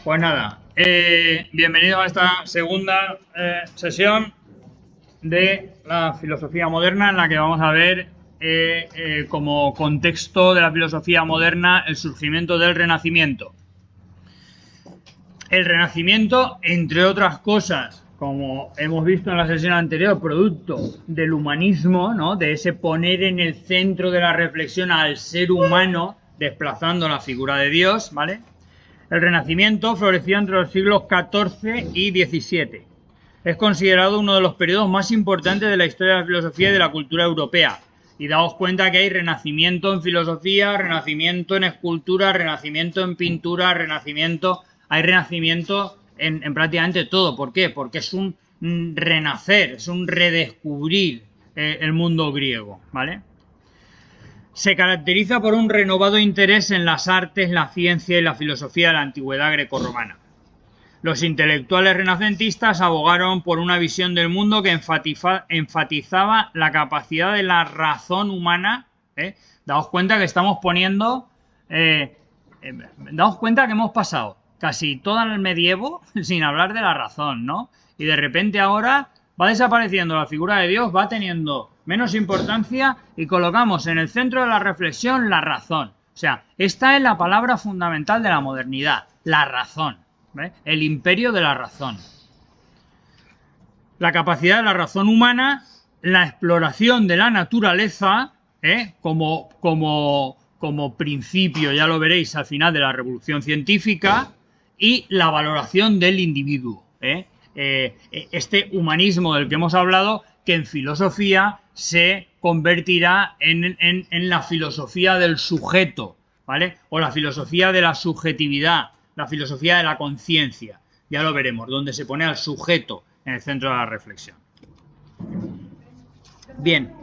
Pues nada, bienvenidos a esta segunda sesión de la filosofía moderna, en la que vamos a ver como contexto de la filosofía moderna el surgimiento del Renacimiento. El Renacimiento, entre otras cosas, como hemos visto en la sesión anterior, producto del humanismo, ¿no? De ese poner en el centro de la reflexión al ser humano, desplazando la figura de Dios, ¿vale? El Renacimiento floreció entre los siglos XIV y XVII. Es considerado uno de los periodos más importantes de la historia de la filosofía y de la cultura europea. Y daos cuenta que hay renacimiento en filosofía, renacimiento en escultura, renacimiento en pintura, hay renacimiento en prácticamente todo. ¿Por qué? Porque es un renacer, es un redescubrir el mundo griego, ¿vale? Se caracteriza por un renovado interés en las artes, la ciencia y la filosofía de la antigüedad grecorromana. Los intelectuales renacentistas abogaron por una visión del mundo que enfatizaba la capacidad de la razón humana. Daos cuenta que estamos poniendo... daos cuenta que hemos pasado casi todo el medievo sin hablar de la razón, ¿no? Y de repente ahora va desapareciendo la figura de Dios, va teniendo menos importancia y colocamos en el centro de la reflexión la razón. O sea, esta es la palabra fundamental de la modernidad, la razón. ¿Ve? El imperio de la razón. La capacidad de la razón humana, la exploración de la naturaleza, como principio, ya lo veréis al final de la revolución científica, y la valoración del individuo. Este humanismo del que hemos hablado, que en filosofía se convertirá en la filosofía del sujeto, ¿vale? O la filosofía de la subjetividad, la filosofía de la conciencia. Ya lo veremos, donde se pone al sujeto en el centro de la reflexión. Bien.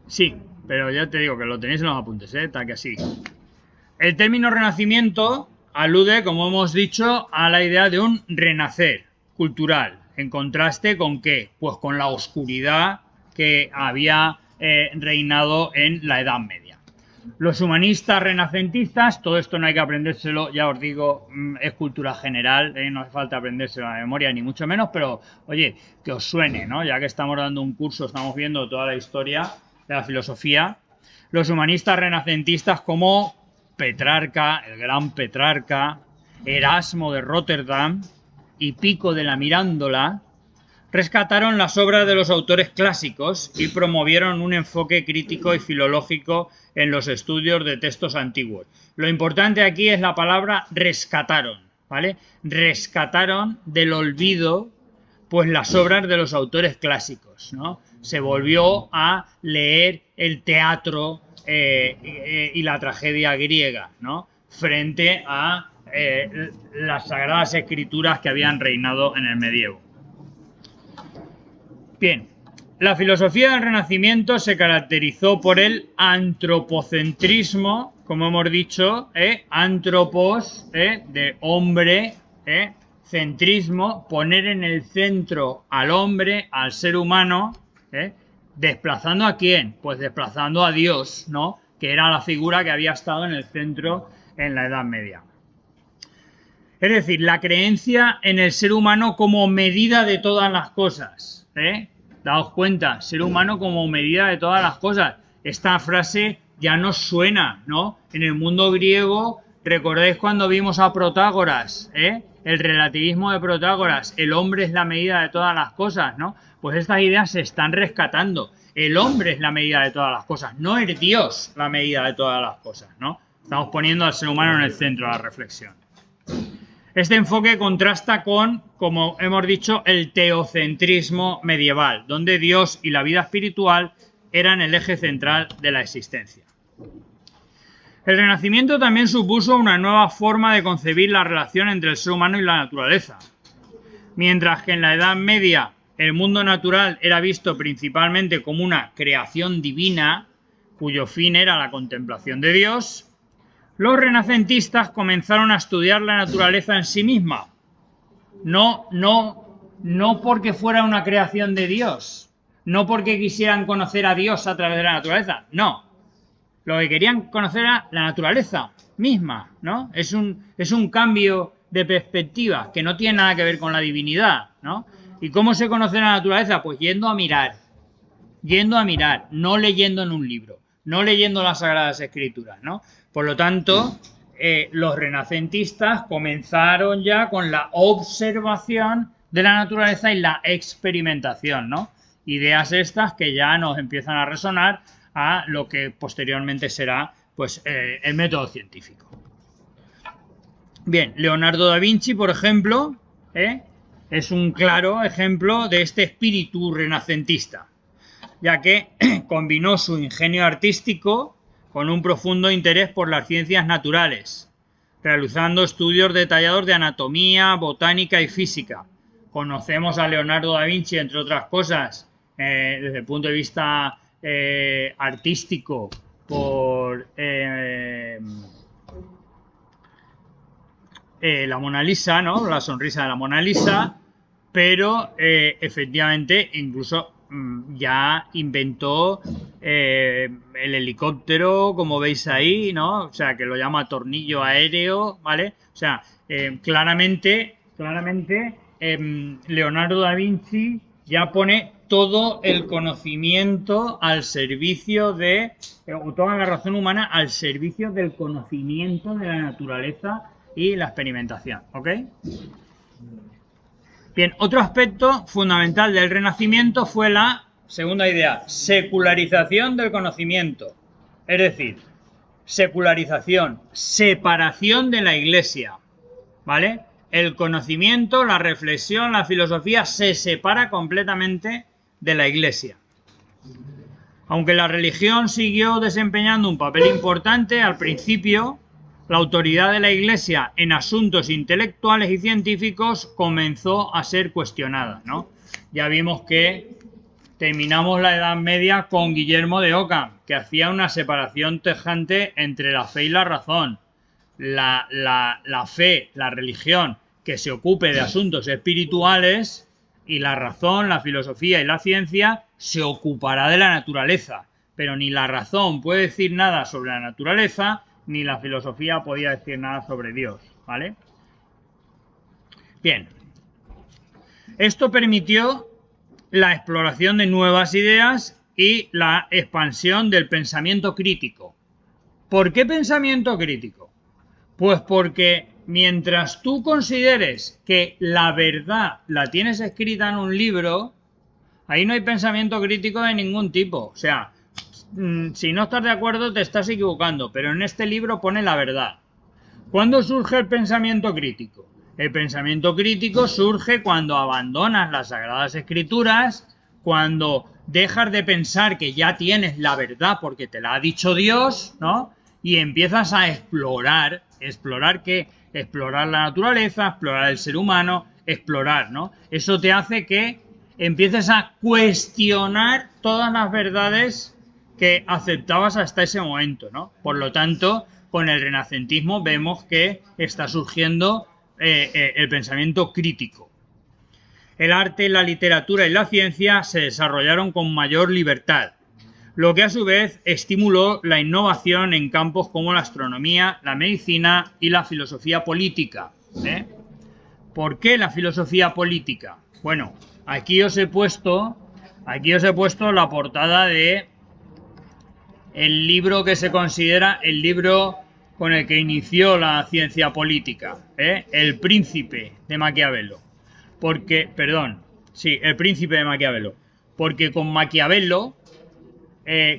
Sí, pero ya te digo que lo tenéis en los apuntes, tal que así. El término renacimiento alude, como hemos dicho, a la idea de un renacer cultural. ¿En contraste con qué? Pues con la oscuridad que había reinado en la Edad Media. Los humanistas renacentistas, todo esto no hay que aprendérselo, ya os digo, es cultura general, no hace falta aprendérselo a la memoria, ni mucho menos, pero oye, que os suene, ¿no? Ya que estamos dando un curso, estamos viendo toda la historia de la filosofía. Los humanistas renacentistas como Petrarca, el gran Petrarca, Erasmo de Rotterdam y Pico de la Mirándola, rescataron las obras de los autores clásicos y promovieron un enfoque crítico y filológico en los estudios de textos antiguos. Lo importante aquí es la palabra rescataron, ¿vale? Rescataron del olvido pues las obras de los autores clásicos, ¿no? Se volvió a leer el teatro y la tragedia griega, ¿no? Frente a las sagradas escrituras que habían reinado en el medievo. Bien, la filosofía del Renacimiento se caracterizó por el antropocentrismo, como hemos dicho, antropos, de hombre, centrismo, poner en el centro al hombre, al ser humano, ¿desplazando a quién? Pues desplazando a Dios, ¿no? Que era la figura que había estado en el centro en la Edad Media. Es decir, la creencia en el ser humano como medida de todas las cosas. Daos cuenta, ser humano como medida de todas las cosas. Esta frase ya nos suena, ¿no? En el mundo griego, ¿recordáis cuando vimos a Protágoras? El relativismo de Protágoras, el hombre es la medida de todas las cosas, ¿no? Pues estas ideas se están rescatando. El hombre es la medida de todas las cosas, no es Dios la medida de todas las cosas, ¿no? Estamos poniendo al ser humano en el centro de la reflexión. Este enfoque contrasta con, como hemos dicho, el teocentrismo medieval, donde Dios y la vida espiritual eran el eje central de la existencia. El Renacimiento también supuso una nueva forma de concebir la relación entre el ser humano y la naturaleza. Mientras que en la Edad Media el mundo natural era visto principalmente como una creación divina, cuyo fin era la contemplación de Dios, los renacentistas comenzaron a estudiar la naturaleza en sí misma. No porque fuera una creación de Dios, no porque quisieran conocer a Dios a través de la naturaleza, no. Lo que querían conocer era la naturaleza misma, ¿no? Es un cambio de perspectiva que no tiene nada que ver con la divinidad, ¿no? ¿Y cómo se conoce la naturaleza? Pues yendo a mirar, no leyendo en un libro, no leyendo las Sagradas Escrituras, ¿no? Por lo tanto, los renacentistas comenzaron ya con la observación de la naturaleza y la experimentación, ¿no? Ideas estas que ya nos empiezan a resonar a lo que posteriormente será, pues, el método científico. Bien, Leonardo da Vinci, por ejemplo, es un claro ejemplo de este espíritu renacentista, ya que combinó su ingenio artístico con un profundo interés por las ciencias naturales, realizando estudios detallados de anatomía, botánica y física. Conocemos a Leonardo da Vinci, entre otras cosas, desde el punto de vista artístico, por la Mona Lisa, ¿no? La sonrisa de la Mona Lisa, pero efectivamente incluso ya inventó el helicóptero, como veis ahí, ¿no? O sea, que lo llama tornillo aéreo, ¿vale? O sea, claramente Leonardo da Vinci ya pone todo el conocimiento al servicio de, o toda la razón humana al servicio del conocimiento de la naturaleza y la experimentación, ¿ok? Bien, otro aspecto fundamental del Renacimiento fue la segunda idea, secularización del conocimiento. Es decir, secularización, separación de la Iglesia, ¿vale? El conocimiento, la reflexión, la filosofía se separa completamente de la Iglesia. Aunque la religión siguió desempeñando un papel importante, al principio la autoridad de la Iglesia en asuntos intelectuales y científicos comenzó a ser cuestionada, ¿no? Ya vimos que terminamos la Edad Media con Guillermo de Ockham, que hacía una separación tajante entre la fe y la razón. La fe, la religión, que se ocupe de asuntos espirituales, y la razón, la filosofía y la ciencia se ocupará de la naturaleza. Pero ni la razón puede decir nada sobre la naturaleza, ni la filosofía podía decir nada sobre Dios, ¿vale? Bien. Esto permitió la exploración de nuevas ideas y la expansión del pensamiento crítico. ¿Por qué pensamiento crítico? Pues porque mientras tú consideres que la verdad la tienes escrita en un libro, ahí no hay pensamiento crítico de ningún tipo. O sea, si no estás de acuerdo te estás equivocando, pero en este libro pone la verdad. ¿Cuándo surge el pensamiento crítico? El pensamiento crítico surge cuando abandonas las Sagradas Escrituras, cuando dejas de pensar que ya tienes la verdad porque te la ha dicho Dios, ¿no? Y empiezas a explorar. ¿Explorar qué? Explorar la naturaleza, explorar el ser humano, explorar, ¿no? Eso te hace que empieces a cuestionar todas las verdades que aceptabas hasta ese momento, ¿no? Por lo tanto, con el renacentismo vemos que está surgiendo el pensamiento crítico. El arte, la literatura y la ciencia se desarrollaron con mayor libertad, lo que a su vez estimuló la innovación en campos como la astronomía, la medicina y la filosofía política. ¿Por qué la filosofía política? Bueno, aquí os he puesto la portada de el libro que se considera el libro con el que inició la ciencia política, El Príncipe de Maquiavelo. El Príncipe de Maquiavelo. Porque con Maquiavelo,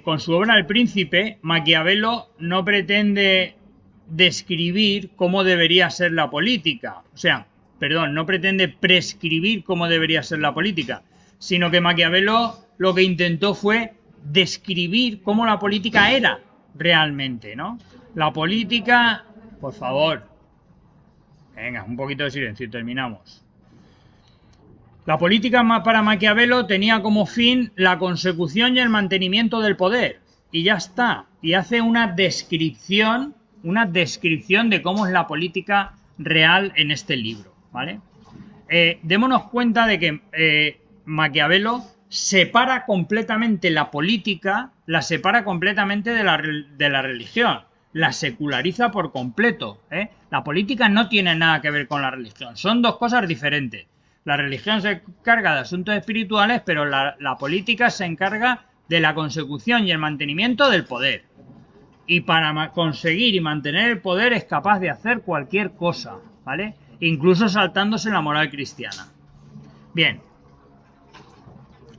con su obra El Príncipe, Maquiavelo no pretende describir cómo debería ser la política. No pretende prescribir cómo debería ser la política, sino que Maquiavelo lo que intentó fue describir cómo la política era realmente, ¿no? La política, por favor, venga, un poquito de silencio y terminamos. La política para Maquiavelo tenía como fin la consecución y el mantenimiento del poder, y ya está. Y hace una descripción de cómo es la política real en este libro, ¿vale? Démonos cuenta de que Maquiavelo separa completamente la política, la separa completamente de la religión, la seculariza por completo, ¿eh? La política no tiene nada que ver con la religión, son dos cosas diferentes. La religión se encarga de asuntos espirituales, pero la política se encarga de la consecución y el mantenimiento del poder. Y para conseguir y mantener el poder es capaz de hacer cualquier cosa, ¿vale? Incluso saltándose la moral cristiana. Bien.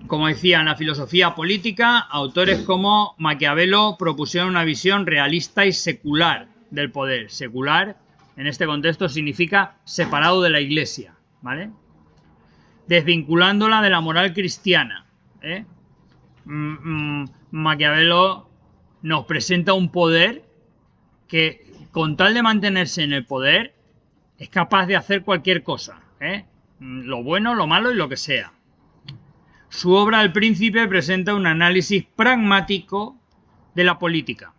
Como decía, en la filosofía política, autores como Maquiavelo propusieron una visión realista y secular del poder. Secular, en este contexto, significa separado de la Iglesia, ¿vale? Desvinculándola de la moral cristiana, ¿eh? Maquiavelo nos presenta un poder que, con tal de mantenerse en el poder, es capaz de hacer cualquier cosa, ¿eh? Lo bueno, lo malo y lo que sea. Su obra El Príncipe presenta un análisis pragmático de la política.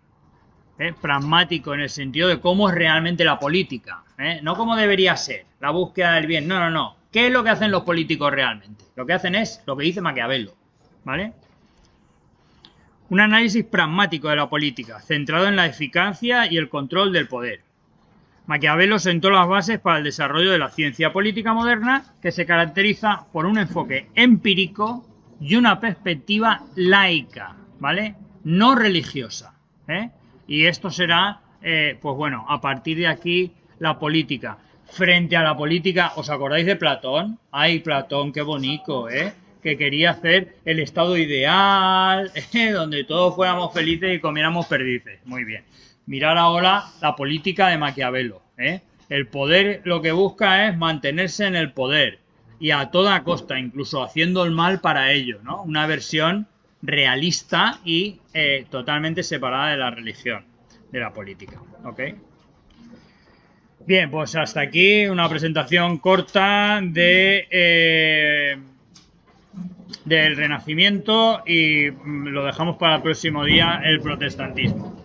Pragmático en el sentido de cómo es realmente la política. No cómo debería ser, la búsqueda del bien. No, no, no. ¿Qué es lo que hacen los políticos realmente? Lo que hacen es lo que dice Maquiavelo, ¿vale? Un análisis pragmático de la política, centrado en la eficacia y el control del poder. Maquiavelo sentó las bases para el desarrollo de la ciencia política moderna, que se caracteriza por un enfoque empírico y una perspectiva laica, ¿vale? No religiosa, ¿eh? Y esto será, pues bueno, a partir de aquí, la política. Frente a la política, ¿os acordáis de Platón? Ay, Platón, qué bonito, ¿eh? Que quería hacer el estado ideal, donde todos fuéramos felices y comiéramos perdices. Muy bien. Mirar ahora la política de Maquiavelo, ¿eh? El poder lo que busca es mantenerse en el poder y a toda costa, incluso haciendo el mal para ello, ¿no? Una versión realista y totalmente separada de la religión, de la política, ¿ok? Bien, pues hasta aquí una presentación corta de del Renacimiento y lo dejamos para el próximo día, el protestantismo.